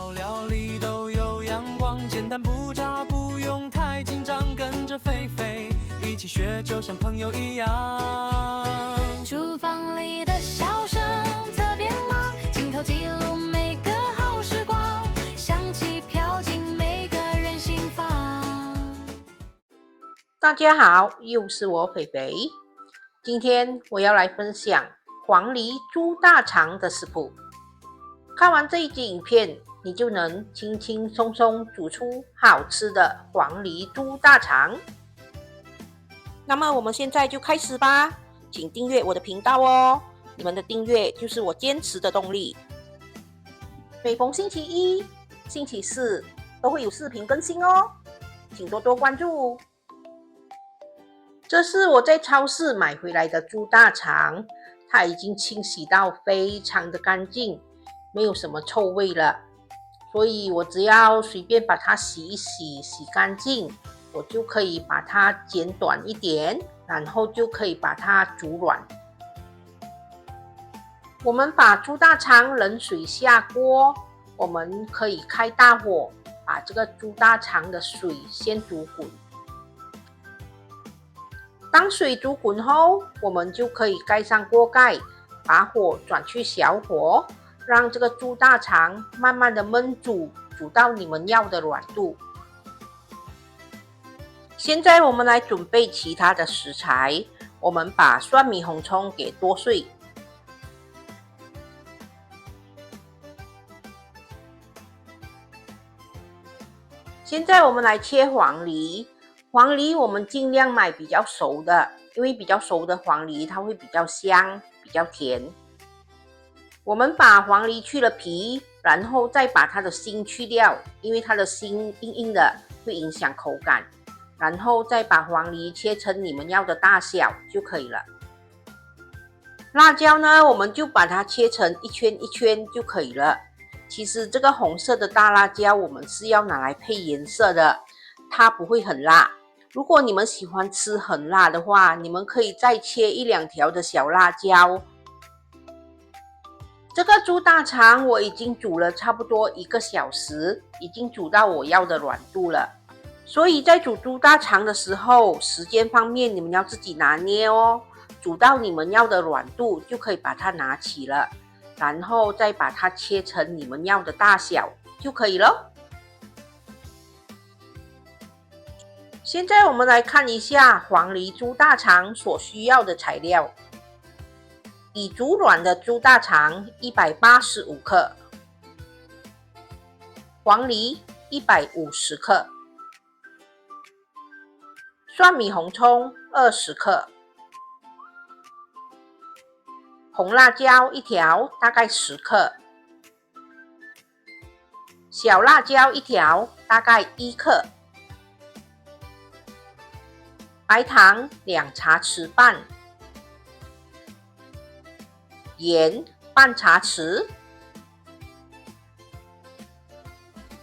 道料理都有阳光，简单不炸，不用太紧张，跟着菲菲一起学，就像朋友一样。厨房里的笑声特别忙，镜头记录每个好时光，香气飘进每个人心房。大家好，又是我菲菲。今天我要来分享黄梨猪大肠的食谱。看完这一集影片，你就能轻轻松松煮出好吃的黄梨猪大肠。那么我们现在就开始吧，请订阅我的频道哦，你们的订阅就是我坚持的动力。每逢星期一、星期四都会有视频更新哦，请多多关注。这是我在超市买回来的猪大肠，它已经清洗到非常的干净，没有什么臭味了，所以我只要随便把它洗一洗，洗干净，我就可以把它剪短一点，然后就可以把它煮软。我们把猪大肠冷水下锅，我们可以开大火，把这个猪大肠的水先煮滚。当水煮滚后，我们就可以盖上锅盖，把火转去小火，让这个猪大肠慢慢的焖煮，煮到你们要的软度。现在我们来准备其他的食材，我们把蒜米红葱给剁碎。现在我们来切黄梨。黄梨我们尽量买比较熟的，因为比较熟的黄梨它会比较香，比较甜。我们把黄梨去了皮，然后再把它的心去掉，因为它的心硬硬的会影响口感。然后再把黄梨切成你们要的大小就可以了。辣椒呢，我们就把它切成一圈一圈就可以了。其实这个红色的大辣椒我们是要拿来配颜色的，它不会很辣。如果你们喜欢吃很辣的话，你们可以再切一两条的小辣椒。这个猪大肠我已经煮了差不多1个小时，已经煮到我要的软度了。所以在煮猪大肠的时候，时间方面你们要自己拿捏哦。煮到你们要的软度就可以把它拿起了，然后再把它切成你们要的大小就可以了。现在我们来看一下黄梨猪大肠所需要的材料。已煮软的猪大肠185克，黄梨150克，蒜米红葱20克，红辣椒1条，大概10克，小辣椒1条，大概1克，白糖2茶匙半，盐半茶匙，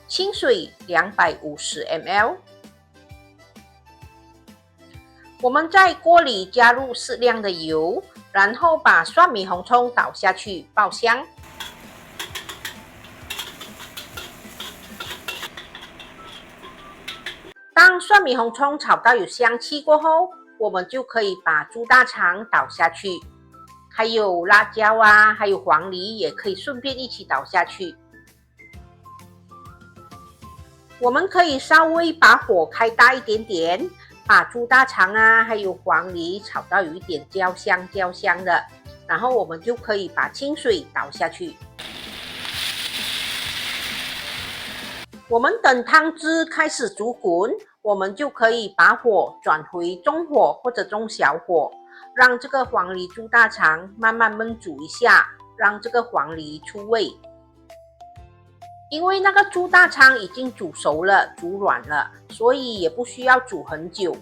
清水250 ml。我们在锅里加入适量的油，然后把蒜米红葱倒下去爆香。当蒜米红葱炒到有香气过后，我们就可以把猪大肠倒下去，还有辣椒啊，还有黄梨也可以顺便一起倒下去。我们可以稍微把火开大一点点，把猪大肠啊还有黄梨炒到有一点焦香的，然后我们就可以把清水倒下去。我们等汤汁开始煮滚，我们就可以把火转回中火或者中小火，让这个黄梨猪大肠慢慢焖煮一下，让这个黄梨出味。因为那个猪大肠已经煮熟了，煮软了，所以也不需要煮很久。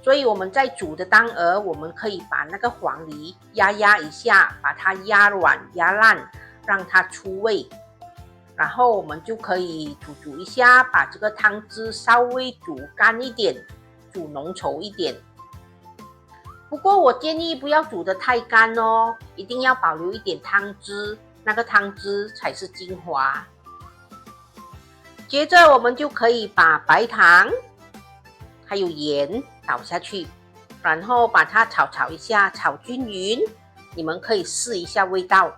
所以我们在煮的当儿，我们可以把那个黄梨压一下，把它压软压烂，让它出味。然后我们就可以煮一下，把这个汤汁稍微煮干一点，煮浓稠一点。不过我建议不要煮得太干哦，一定要保留一点汤汁，那个汤汁才是精华。接着我们就可以把白糖还有盐倒下去，然后把它炒一下，炒均匀。你们可以试一下味道，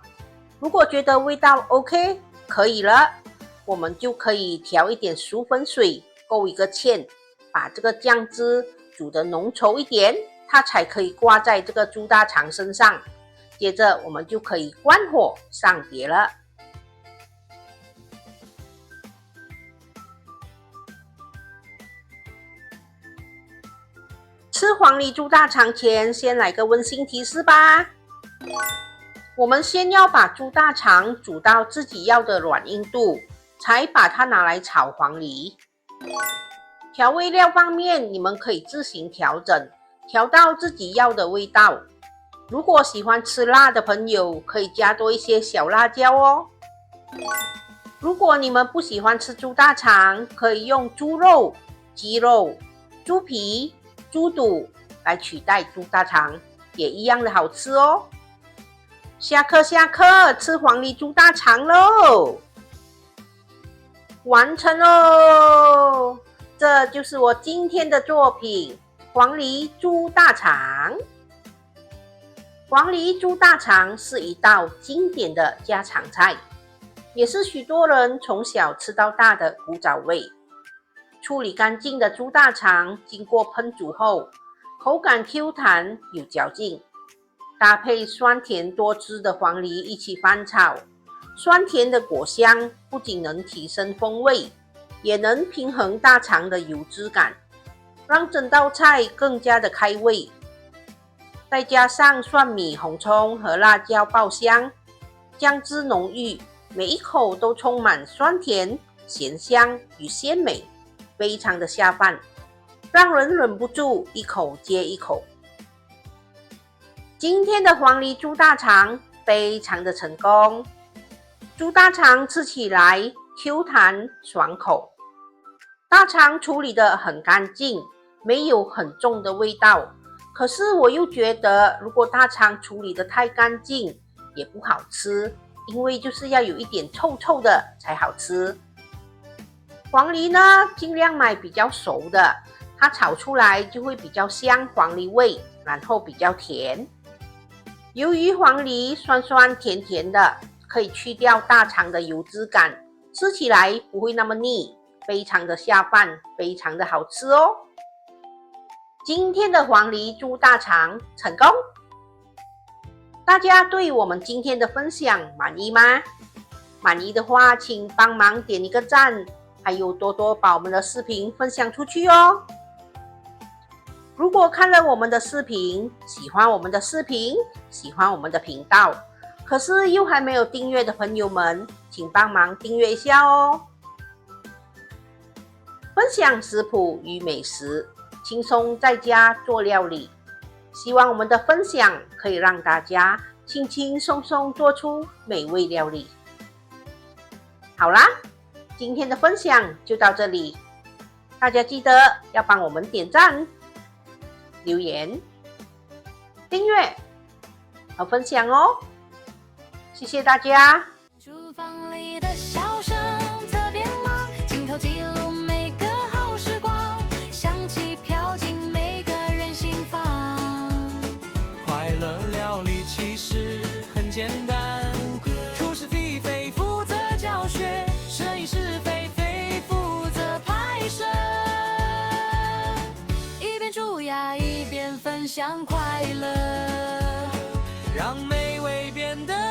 如果觉得味道 OK 可以了，我们就可以调一点熟粉水，勾一个芡，把这个酱汁煮得浓稠一点，它才可以挂在这个猪大肠身上。接着我们就可以关火上碟了。吃黄梨猪大肠前，先来个温馨提示吧。我们先要把猪大肠煮到自己要的软硬度，才把它拿来炒黄梨。调味料方面，你们可以自行调整，调到自己要的味道。如果喜欢吃辣的朋友，可以加多一些小辣椒哦。如果你们不喜欢吃猪大肠，可以用猪肉、鸡肉、猪皮、猪肚来取代猪大肠，也一样的好吃哦。下课，吃黄梨猪大肠喽！完成喽！这就是我今天的作品——黄梨猪大肠。黄梨猪大肠是一道经典的家常菜，也是许多人从小吃到大的古早味。处理干净的猪大肠，经过烹煮后，口感 Q 弹有嚼劲，搭配酸甜多汁的黄梨一起翻炒，酸甜的果香不仅能提升风味，也能平衡大肠的油脂感，让整道菜更加的开胃。再加上蒜米、红葱和辣椒爆香，酱汁浓郁，每一口都充满酸甜、咸香与鲜美，非常的下饭，让人忍不住一口接一口。今天的黄梨猪大肠非常的成功，猪大肠吃起来 Q 弹爽口，大肠处理得很干净，没有很重的味道。可是我又觉得，如果大肠处理得太干净也不好吃，因为就是要有一点臭臭的才好吃。黄梨呢，尽量买比较熟的，它炒出来就会比较香黄梨味，然后比较甜。由于黄梨酸酸甜甜的，可以去掉大肠的油脂感，吃起来不会那么腻，非常的下饭，非常的好吃哦。今天的黄梨猪大肠成功，大家对我们今天的分享满意吗？满意的话，请帮忙点一个赞，还有多多把我们的视频分享出去哦。如果看了我们的视频，喜欢我们的视频，喜欢我们的频道，可是又还没有订阅的朋友们，请帮忙订阅一下哦。分享食谱与美食，轻松在家做料理，希望我们的分享可以让大家轻轻松松做出美味料理。好啦，今天的分享就到这里，大家记得要帮我们点赞、留言、订阅和分享哦，谢谢大家。厨房里的笑声特别忙，镜头记录每个好时光，香气飘进每个人心房。快乐料理其实很简单，厨师菲菲负责教学，摄影师菲菲负责拍摄，一边蛀牙一边分享快乐，让美味变得